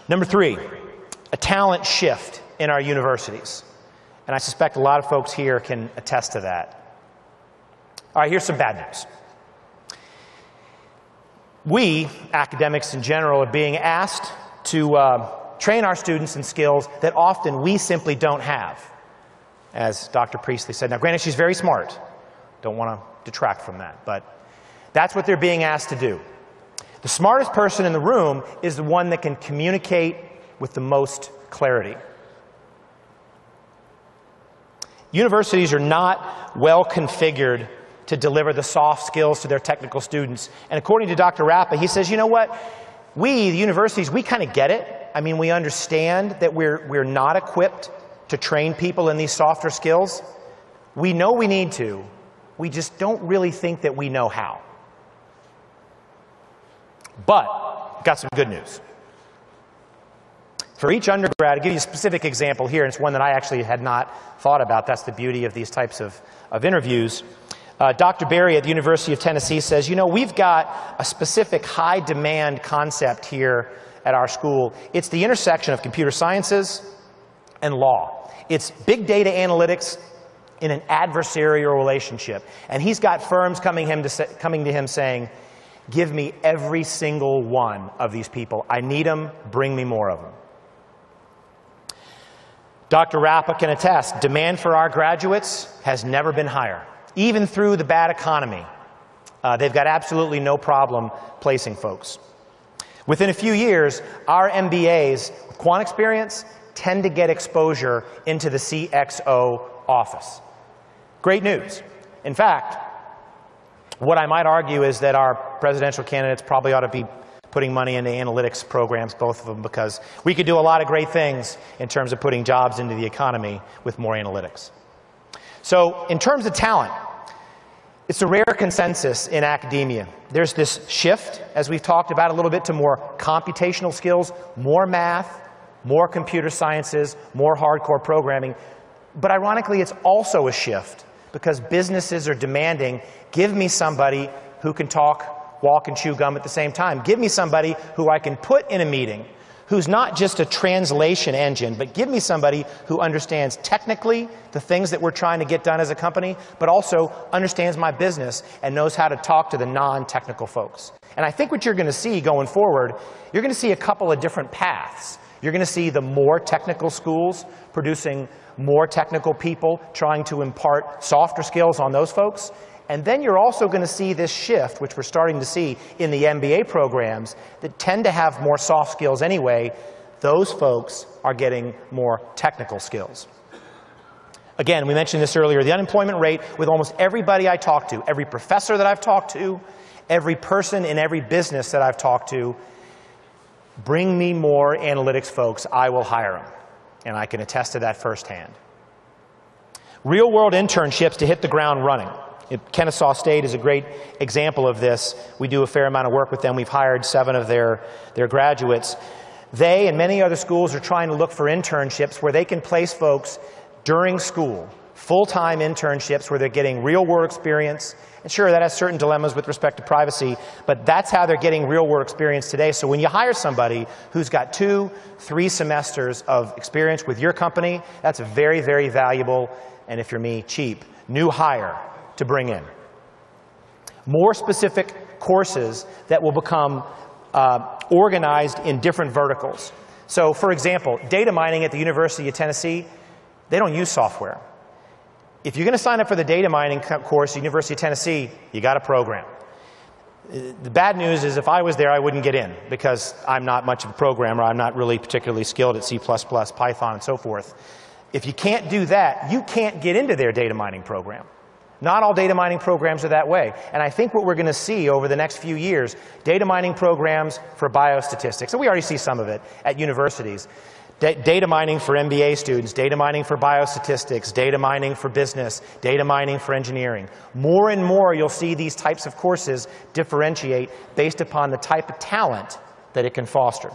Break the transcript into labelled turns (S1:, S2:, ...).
S1: Number three, a talent shift in our universities. And I suspect a lot of folks here can attest to that. All right, here's some bad news. We, academics in general, are being asked to train our students in skills that often we simply don't have, as Dr. Priestley said. Now, granted, she's very smart. Don't want to detract from that, but that's what they're being asked to do. The smartest person in the room is the one that can communicate with the most clarity. Universities are not well configured to deliver the soft skills to their technical students. And according to Dr. Rappa, he says, you know what? We, the universities, we kind of get it. I mean, we understand that we're not equipped to train people in these softer skills. We know we need to. We just don't really think that we know how. But, got some good news. For each undergrad, I'll give you a specific example here, and it's one that I actually had not thought about. That's the beauty of these types of interviews. Dr. Berry at the University of Tennessee says, you know, we've got a specific high-demand concept here at our school. It's the intersection of computer sciences and law. It's big data analytics in an adversarial relationship. And he's got firms coming to him saying, give me every single one of these people. I need them. Bring me more of them. Dr. Rappa can attest, demand for our graduates has never been higher. Even through the bad economy, they've got absolutely no problem placing folks. Within a few years, our MBAs with quant experience tend to get exposure into the CXO office. Great news. In fact, what I might argue is that our presidential candidates probably ought to be putting money into analytics programs, both of them, because we could do a lot of great things in terms of putting jobs into the economy with more analytics. So in terms of talent, it's a rare consensus in academia. There's this shift, as we've talked about a little bit, to more computational skills, more math, more computer sciences, more hardcore programming. But ironically, it's also a shift because businesses are demanding, give me somebody who can talk, walk, and chew gum at the same time. Give me somebody who I can put in a meeting, who's not just a translation engine, but give me somebody who understands technically the things that we're trying to get done as a company, but also understands my business and knows how to talk to the non-technical folks. And I think what you're going to see going forward, you're going to see a couple of different paths. You're going to see the more technical schools producing more technical people, trying to impart softer skills on those folks. And then you're also going to see this shift, which we're starting to see in the MBA programs that tend to have more soft skills anyway. Those folks are getting more technical skills. Again, we mentioned this earlier, the unemployment rate with almost everybody I talk to, every professor that I've talked to, every person in every business that I've talked to, bring me more analytics folks, I will hire them. And I can attest to that firsthand. Real-world internships to hit the ground running. Kennesaw State is a great example of this. We do a fair amount of work with them. We've hired 7 of their graduates. They and many other schools are trying to look for internships where they can place folks during school, full-time internships where they're getting real-world experience. And sure, that has certain dilemmas with respect to privacy, but that's how they're getting real-world experience today. So when you hire somebody who's got 2, 3 semesters of experience with your company, that's a very, very valuable, and if you're me, cheap, new hire to bring in. More specific courses that will become organized in different verticals. So for example, data mining at the University of Tennessee, they don't use software. If you're going to sign up for the data mining course at the University of Tennessee, you got a program. The bad news is if I was there, I wouldn't get in because I'm not much of a programmer. I'm not really particularly skilled at C++, Python, and so forth. If you can't do that, you can't get into their data mining program. Not all data mining programs are that way. And I think what we're going to see over the next few years, data mining programs for biostatistics, and we already see some of it at universities. Data mining for MBA students, data mining for biostatistics, data mining for business, data mining for engineering. More and more you'll see these types of courses differentiate based upon the type of talent that it can foster.